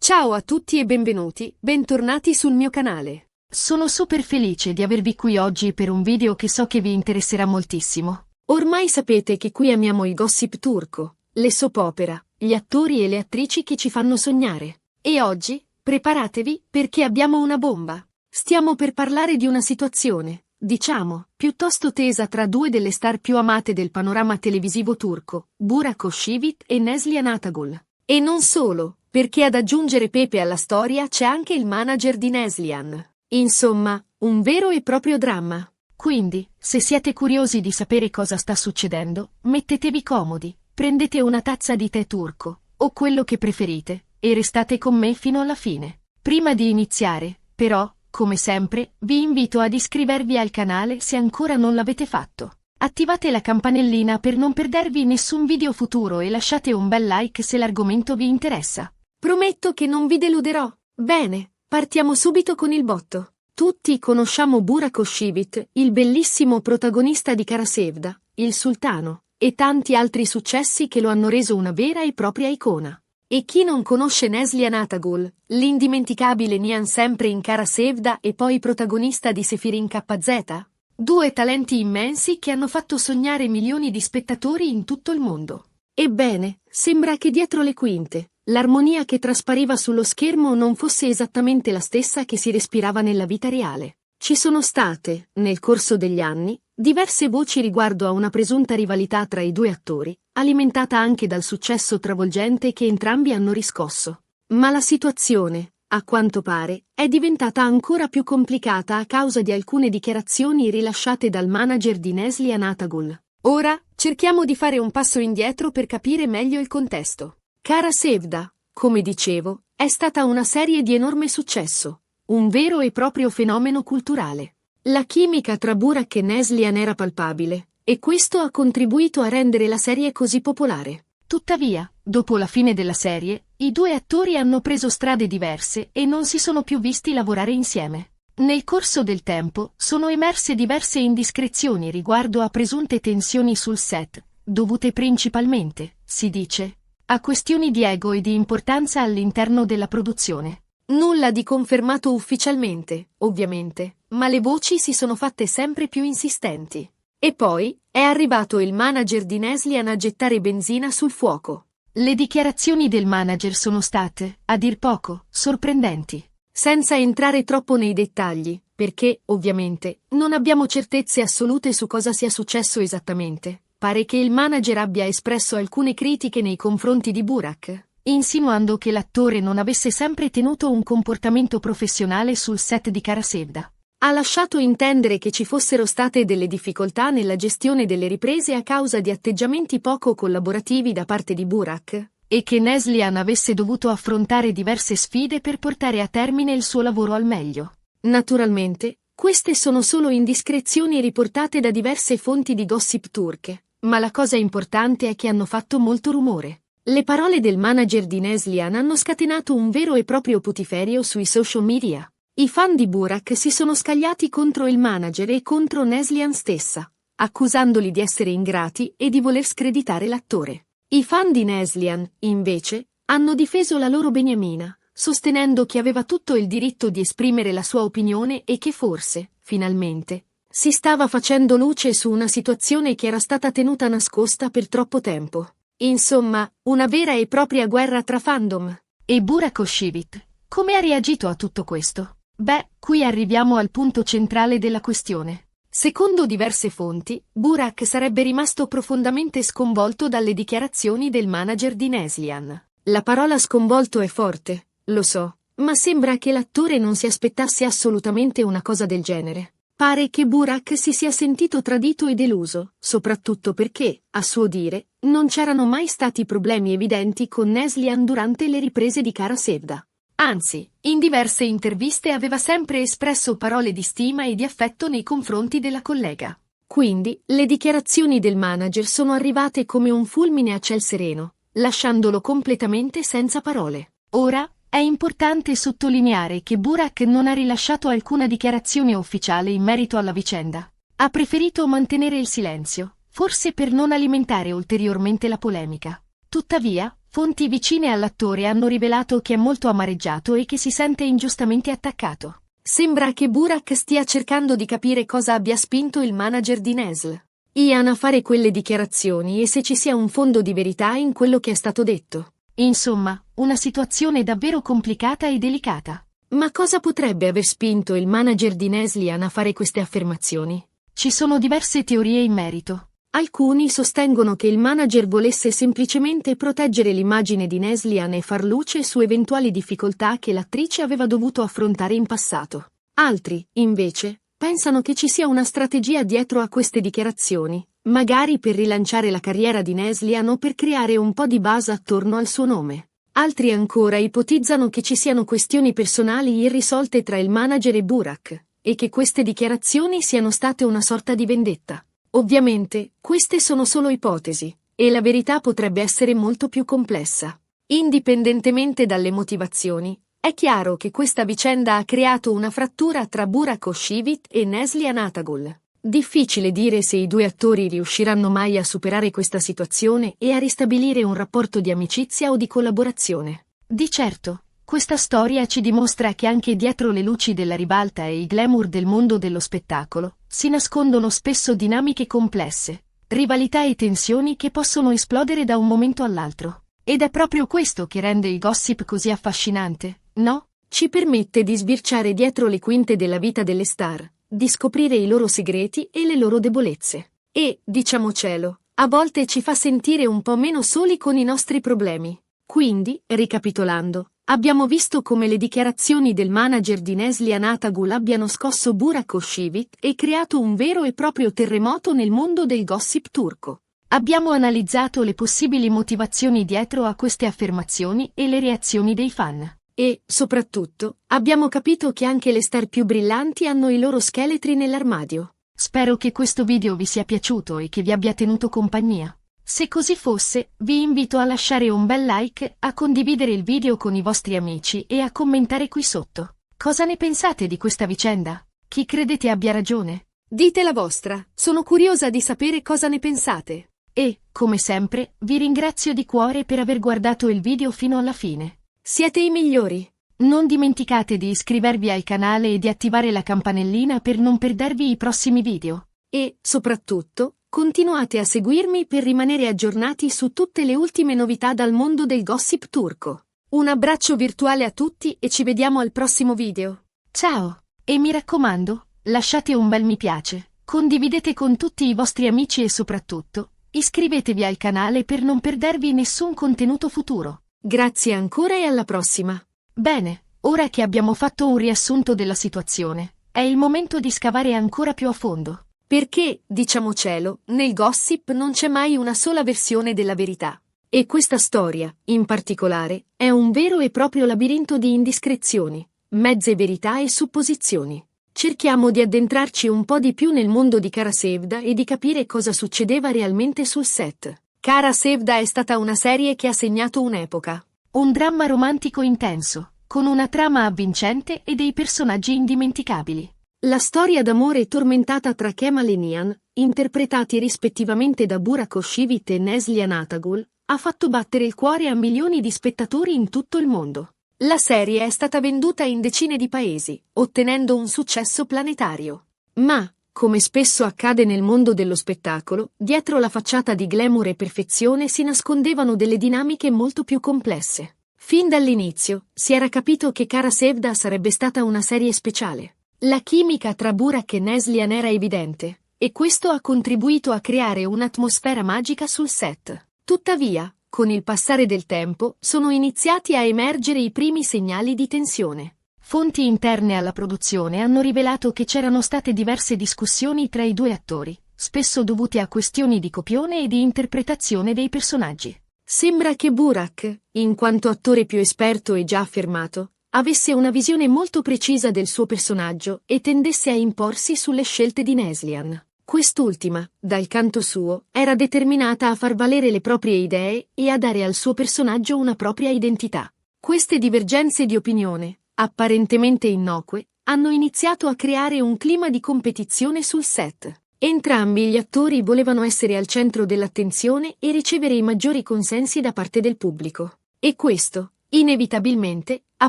Ciao a tutti e bentornati sul mio canale. Sono super felice di avervi qui oggi per un video che so che vi interesserà moltissimo. Ormai sapete che qui amiamo il gossip turco, le soap opera, gli attori e le attrici che ci fanno sognare. E oggi, preparatevi, perché abbiamo una bomba. Stiamo per parlare di una situazione, diciamo, piuttosto tesa tra due delle star più amate del panorama televisivo turco, Burak Özçivit e Neslihan Atagul. E non solo, perché ad aggiungere pepe alla storia c'è anche il manager di Neslihan. Insomma, un vero e proprio dramma. Quindi, se siete curiosi di sapere cosa sta succedendo, mettetevi comodi, prendete una tazza di tè turco, o quello che preferite, e restate con me fino alla fine. Prima di iniziare, però, come sempre, vi invito ad iscrivervi al canale se ancora non l'avete fatto. Attivate la campanellina per non perdervi nessun video futuro e lasciate un bel like se l'argomento vi interessa. Prometto che non vi deluderò. Bene, partiamo subito con il botto. Tutti conosciamo Burak Özçivit, il bellissimo protagonista di Kara Sevda, il sultano, e tanti altri successi che lo hanno reso una vera e propria icona. E chi non conosce Neslihan Atagul, l'indimenticabile Nihan sempre in Kara Sevda e poi protagonista di Sefirin KZ? Due talenti immensi che hanno fatto sognare milioni di spettatori in tutto il mondo. Ebbene, sembra che dietro le quinte, l'armonia che traspariva sullo schermo non fosse esattamente la stessa che si respirava nella vita reale. Ci sono state, nel corso degli anni, diverse voci riguardo a una presunta rivalità tra i due attori, alimentata anche dal successo travolgente che entrambi hanno riscosso. Ma la situazione, a quanto pare, è diventata ancora più complicata a causa di alcune dichiarazioni rilasciate dal manager di Neslihan Atagul. Ora, cerchiamo di fare un passo indietro per capire meglio il contesto. Kara Sevda, come dicevo, è stata una serie di enorme successo, un vero e proprio fenomeno culturale. La chimica tra Burak e Neslihan era palpabile, e questo ha contribuito a rendere la serie così popolare. Tuttavia, dopo la fine della serie, i due attori hanno preso strade diverse e non si sono più visti lavorare insieme. Nel corso del tempo, sono emerse diverse indiscrezioni riguardo a presunte tensioni sul set, dovute principalmente, si dice, a questioni di ego e di importanza all'interno della produzione. Nulla di confermato ufficialmente, ovviamente, ma le voci si sono fatte sempre più insistenti. E poi, è arrivato il manager di Neslihan a gettare benzina sul fuoco. Le dichiarazioni del manager sono state, a dir poco, sorprendenti. Senza entrare troppo nei dettagli, perché, ovviamente, non abbiamo certezze assolute su cosa sia successo esattamente, pare che il manager abbia espresso alcune critiche nei confronti di Burak, insinuando che l'attore non avesse sempre tenuto un comportamento professionale sul set di Kara Sevda. Ha lasciato intendere che ci fossero state delle difficoltà nella gestione delle riprese a causa di atteggiamenti poco collaborativi da parte di Burak, e che Neslihan avesse dovuto affrontare diverse sfide per portare a termine il suo lavoro al meglio. Naturalmente, queste sono solo indiscrezioni riportate da diverse fonti di gossip turche, ma la cosa importante è che hanno fatto molto rumore. Le parole del manager di Neslihan hanno scatenato un vero e proprio putiferio sui social media. I fan di Burak si sono scagliati contro il manager e contro Neslihan stessa, accusandoli di essere ingrati e di voler screditare l'attore. I fan di Neslihan, invece, hanno difeso la loro beniamina, sostenendo che aveva tutto il diritto di esprimere la sua opinione e che forse, finalmente, si stava facendo luce su una situazione che era stata tenuta nascosta per troppo tempo. Insomma, una vera e propria guerra tra fandom. E Burak Özçivit, come ha reagito a tutto questo? Beh, qui arriviamo al punto centrale della questione. Secondo diverse fonti, Burak sarebbe rimasto profondamente sconvolto dalle dichiarazioni del manager di Neslihan. La parola sconvolto è forte, lo so, ma sembra che l'attore non si aspettasse assolutamente una cosa del genere. Pare che Burak si sia sentito tradito e deluso, soprattutto perché, a suo dire, non c'erano mai stati problemi evidenti con Neslihan durante le riprese di Kara Sevda. Anzi, in diverse interviste aveva sempre espresso parole di stima e di affetto nei confronti della collega. Quindi, le dichiarazioni del manager sono arrivate come un fulmine a ciel sereno, lasciandolo completamente senza parole. Ora, è importante sottolineare che Burak non ha rilasciato alcuna dichiarazione ufficiale in merito alla vicenda. Ha preferito mantenere il silenzio, forse per non alimentare ulteriormente la polemica. Tuttavia, Fonti vicine all'attore hanno rivelato che è molto amareggiato e che si sente ingiustamente attaccato. Sembra che Burak stia cercando di capire cosa abbia spinto il manager di Nesl Ian a fare quelle dichiarazioni e se ci sia un fondo di verità in quello che è stato detto. Insomma, una situazione davvero complicata e delicata. Ma cosa potrebbe aver spinto il manager di Neslian a fare queste affermazioni? Ci sono diverse teorie in merito. Alcuni sostengono che il manager volesse semplicemente proteggere l'immagine di Neslian e far luce su eventuali difficoltà che l'attrice aveva dovuto affrontare in passato. Altri, invece, pensano che ci sia una strategia dietro a queste dichiarazioni, magari per rilanciare la carriera di Neslian o per creare un po' di buzz attorno al suo nome. Altri ancora ipotizzano che ci siano questioni personali irrisolte tra il manager e Burak, e che queste dichiarazioni siano state una sorta di vendetta. Ovviamente, queste sono solo ipotesi, e la verità potrebbe essere molto più complessa. Indipendentemente dalle motivazioni, è chiaro che questa vicenda ha creato una frattura tra Burak Özçivit e Neslihan Atagul. Difficile dire se i due attori riusciranno mai a superare questa situazione e a ristabilire un rapporto di amicizia o di collaborazione. Di certo, questa storia ci dimostra che anche dietro le luci della ribalta e i glamour del mondo dello spettacolo si nascondono spesso dinamiche complesse, rivalità e tensioni che possono esplodere da un momento all'altro. Ed è proprio questo che rende il gossip così affascinante, no? Ci permette di sbirciare dietro le quinte della vita delle star, di scoprire i loro segreti e le loro debolezze. E, diciamocelo, a volte ci fa sentire un po' meno soli con i nostri problemi. Quindi, ricapitolando, abbiamo visto come le dichiarazioni del manager di Neslihan Atagul abbiano scosso Burak Özçivit e creato un vero e proprio terremoto nel mondo del gossip turco. Abbiamo analizzato le possibili motivazioni dietro a queste affermazioni e le reazioni dei fan. E, soprattutto, abbiamo capito che anche le star più brillanti hanno i loro scheletri nell'armadio. Spero che questo video vi sia piaciuto e che vi abbia tenuto compagnia. Se così fosse, vi invito a lasciare un bel like, a condividere il video con i vostri amici e a commentare qui sotto. Cosa ne pensate di questa vicenda? Chi credete abbia ragione? Dite la vostra, sono curiosa di sapere cosa ne pensate. E, come sempre, vi ringrazio di cuore per aver guardato il video fino alla fine. Siete i migliori! Non dimenticate di iscrivervi al canale e di attivare la campanellina per non perdervi i prossimi video. E, soprattutto, continuate a seguirmi per rimanere aggiornati su tutte le ultime novità dal mondo del gossip turco. Un abbraccio virtuale a tutti e ci vediamo al prossimo video. Ciao! E mi raccomando, lasciate un bel mi piace, condividete con tutti i vostri amici e soprattutto, iscrivetevi al canale per non perdervi nessun contenuto futuro. Grazie ancora e alla prossima. Bene, ora che abbiamo fatto un riassunto della situazione, è il momento di scavare ancora più a fondo. Perché, diciamocelo, nel gossip non c'è mai una sola versione della verità. E questa storia, in particolare, è un vero e proprio labirinto di indiscrezioni, mezze verità e supposizioni. Cerchiamo di addentrarci un po' di più nel mondo di Kara Sevda e di capire cosa succedeva realmente sul set. Kara Sevda è stata una serie che ha segnato un'epoca. Un dramma romantico intenso, con una trama avvincente e dei personaggi indimenticabili. La storia d'amore tormentata tra Kemal e Nihan, interpretati rispettivamente da Burak Özçivit e Neslihan Atagul, ha fatto battere il cuore a milioni di spettatori in tutto il mondo. La serie è stata venduta in decine di paesi, ottenendo un successo planetario. Ma, come spesso accade nel mondo dello spettacolo, dietro la facciata di glamour e perfezione si nascondevano delle dinamiche molto più complesse. Fin dall'inizio, si era capito che Kara Sevda sarebbe stata una serie speciale. La chimica tra Burak e Neslihan era evidente, e questo ha contribuito a creare un'atmosfera magica sul set. Tuttavia, con il passare del tempo, sono iniziati a emergere i primi segnali di tensione. Fonti interne alla produzione hanno rivelato che c'erano state diverse discussioni tra i due attori, spesso dovute a questioni di copione e di interpretazione dei personaggi. Sembra che Burak, in quanto attore più esperto e già affermato, avesse una visione molto precisa del suo personaggio e tendesse a imporsi sulle scelte di Neslihan. Quest'ultima, dal canto suo, era determinata a far valere le proprie idee e a dare al suo personaggio una propria identità. Queste divergenze di opinione, apparentemente innocue, hanno iniziato a creare un clima di competizione sul set. Entrambi gli attori volevano essere al centro dell'attenzione e ricevere i maggiori consensi da parte del pubblico. E questo, inevitabilmente, ha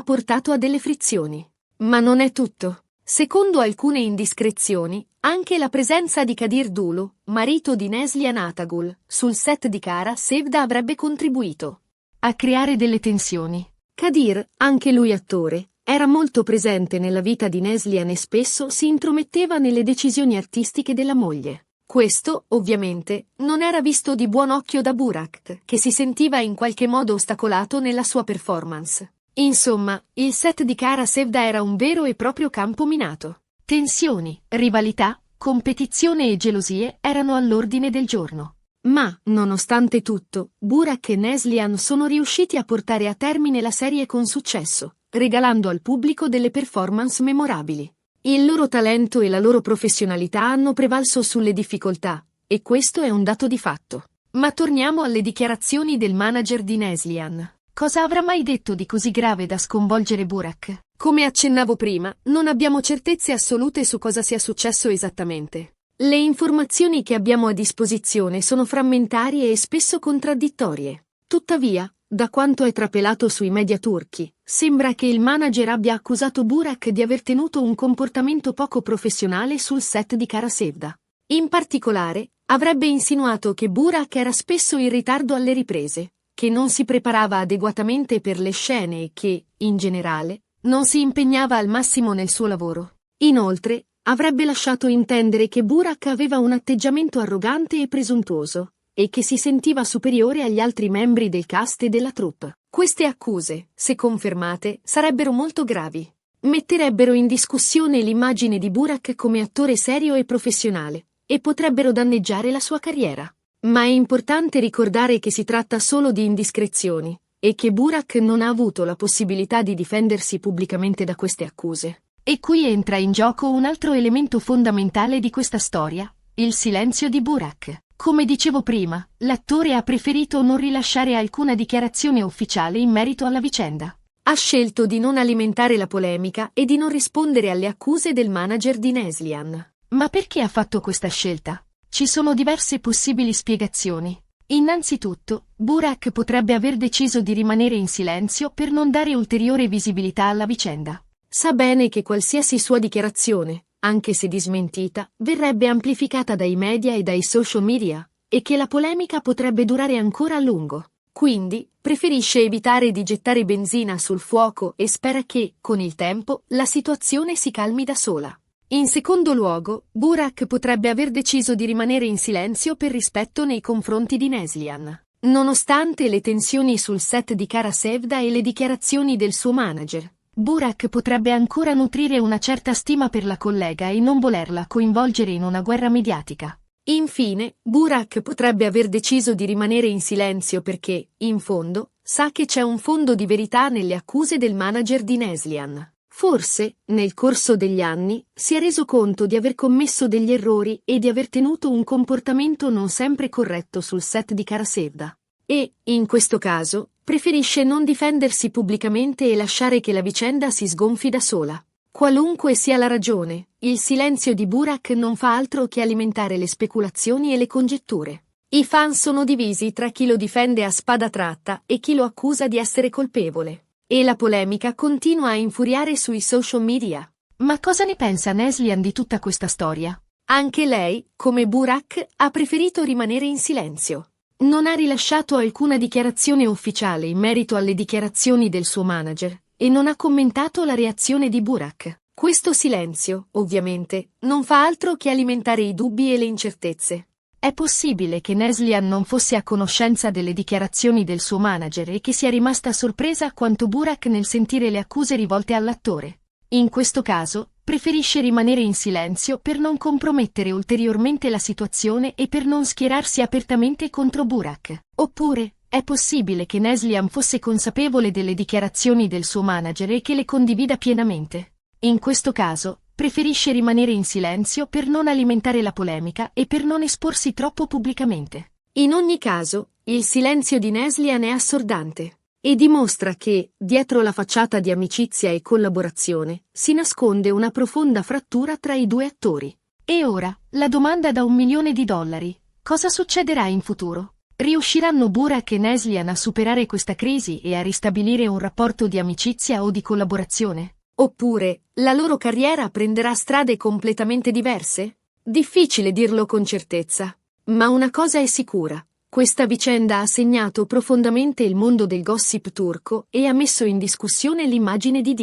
portato a delle frizioni. Ma non è tutto. Secondo alcune indiscrezioni, anche la presenza di Kadir Dulu, marito di Neslihan Atagul, sul set di Kara Sevda avrebbe contribuito a creare delle tensioni. Kadir, anche lui attore, era molto presente nella vita di Neslihan e spesso si intrometteva nelle decisioni artistiche della moglie. Questo, ovviamente, non era visto di buon occhio da Burak, che si sentiva in qualche modo ostacolato nella sua performance. Insomma, il set di Kara Sevda era un vero e proprio campo minato. Tensioni, rivalità, competizione e gelosie erano all'ordine del giorno. Ma, nonostante tutto, Burak e Neslihan sono riusciti a portare a termine la serie con successo, regalando al pubblico delle performance memorabili. Il loro talento e la loro professionalità hanno prevalso sulle difficoltà, e questo è un dato di fatto. Ma torniamo alle dichiarazioni del manager di Neslihan. Cosa avrà mai detto di così grave da sconvolgere Burak? Come accennavo prima, non abbiamo certezze assolute su cosa sia successo esattamente. Le informazioni che abbiamo a disposizione sono frammentarie e spesso contraddittorie. Tuttavia, da quanto è trapelato sui media turchi, sembra che il manager abbia accusato Burak di aver tenuto un comportamento poco professionale sul set di Kara Sevda. In particolare, avrebbe insinuato che Burak era spesso in ritardo alle riprese, che non si preparava adeguatamente per le scene e che, in generale, non si impegnava al massimo nel suo lavoro. Inoltre, avrebbe lasciato intendere che Burak aveva un atteggiamento arrogante e presuntuoso, e che si sentiva superiore agli altri membri del cast e della troupe. Queste accuse, se confermate, sarebbero molto gravi. Metterebbero in discussione l'immagine di Burak come attore serio e professionale, e potrebbero danneggiare la sua carriera. Ma è importante ricordare che si tratta solo di indiscrezioni, e che Burak non ha avuto la possibilità di difendersi pubblicamente da queste accuse. E qui entra in gioco un altro elemento fondamentale di questa storia, il silenzio di Burak. Come dicevo prima, l'attore ha preferito non rilasciare alcuna dichiarazione ufficiale in merito alla vicenda. Ha scelto di non alimentare la polemica e di non rispondere alle accuse del manager di Neslihan. Ma perché ha fatto questa scelta? Ci sono diverse possibili spiegazioni. Innanzitutto, Burak potrebbe aver deciso di rimanere in silenzio per non dare ulteriore visibilità alla vicenda. Sa bene che qualsiasi sua dichiarazione, anche se dismentita, verrebbe amplificata dai media e dai social media, e che la polemica potrebbe durare ancora a lungo. Quindi, preferisce evitare di gettare benzina sul fuoco e spera che, con il tempo, la situazione si calmi da sola. In secondo luogo, Burak potrebbe aver deciso di rimanere in silenzio per rispetto nei confronti di Neslihan. Nonostante le tensioni sul set di Kara Sevda e le dichiarazioni del suo manager, Burak potrebbe ancora nutrire una certa stima per la collega e non volerla coinvolgere in una guerra mediatica. Infine, Burak potrebbe aver deciso di rimanere in silenzio perché, in fondo, sa che c'è un fondo di verità nelle accuse del manager di Neslihan. Forse, nel corso degli anni, si è reso conto di aver commesso degli errori e di aver tenuto un comportamento non sempre corretto sul set di Kara Sevda. E, in questo caso, preferisce non difendersi pubblicamente e lasciare che la vicenda si sgonfi da sola. Qualunque sia la ragione, il silenzio di Burak non fa altro che alimentare le speculazioni e le congetture. I fan sono divisi tra chi lo difende a spada tratta e chi lo accusa di essere colpevole. E la polemica continua a infuriare sui social media. Ma cosa ne pensa Neslihan di tutta questa storia? Anche lei, come Burak, ha preferito rimanere in silenzio. Non ha rilasciato alcuna dichiarazione ufficiale in merito alle dichiarazioni del suo manager e non ha commentato la reazione di Burak. Questo silenzio, ovviamente, non fa altro che alimentare i dubbi e le incertezze. È possibile che Neslihan non fosse a conoscenza delle dichiarazioni del suo manager e che sia rimasta sorpresa quanto Burak nel sentire le accuse rivolte all'attore. In questo caso, preferisce rimanere in silenzio per non compromettere ulteriormente la situazione e per non schierarsi apertamente contro Burak. Oppure, è possibile che Neslihan fosse consapevole delle dichiarazioni del suo manager e che le condivida pienamente. In questo caso, preferisce rimanere in silenzio per non alimentare la polemica e per non esporsi troppo pubblicamente. In ogni caso, il silenzio di Neslihan è assordante e dimostra che, dietro la facciata di amicizia e collaborazione, si nasconde una profonda frattura tra i due attori. E ora, la domanda da $1.000.000. Cosa succederà in futuro? Riusciranno Burak e Neslihan a superare questa crisi e a ristabilire un rapporto di amicizia o di collaborazione? Oppure, la loro carriera prenderà strade completamente diverse? Difficile dirlo con certezza. Ma una cosa è sicura. Questa vicenda ha segnato profondamente il mondo del gossip turco e ha messo in discussione l'immagine di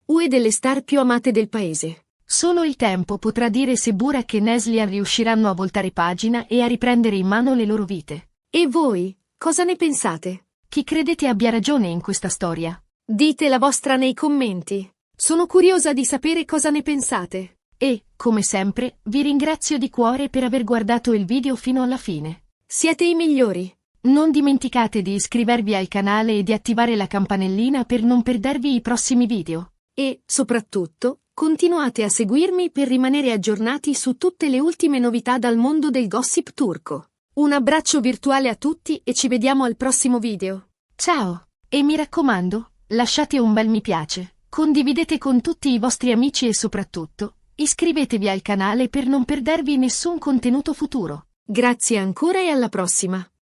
due delle star più amate del paese. Solo il tempo potrà dire se Burak e Neslihan riusciranno a voltare pagina e a riprendere in mano le loro vite. E voi, cosa ne pensate? Chi credete abbia ragione in questa storia? Dite la vostra nei commenti. Sono curiosa di sapere cosa ne pensate. E, come sempre, vi ringrazio di cuore per aver guardato il video fino alla fine. Siete i migliori. Non dimenticate di iscrivervi al canale e di attivare la campanellina per non perdervi i prossimi video. E, soprattutto, continuate a seguirmi per rimanere aggiornati su tutte le ultime novità dal mondo del gossip turco. Un abbraccio virtuale a tutti e ci vediamo al prossimo video. Ciao! E mi raccomando, lasciate un bel mi piace, condividete con tutti i vostri amici e soprattutto, iscrivetevi al canale per non perdervi nessun contenuto futuro. Grazie ancora e alla prossima.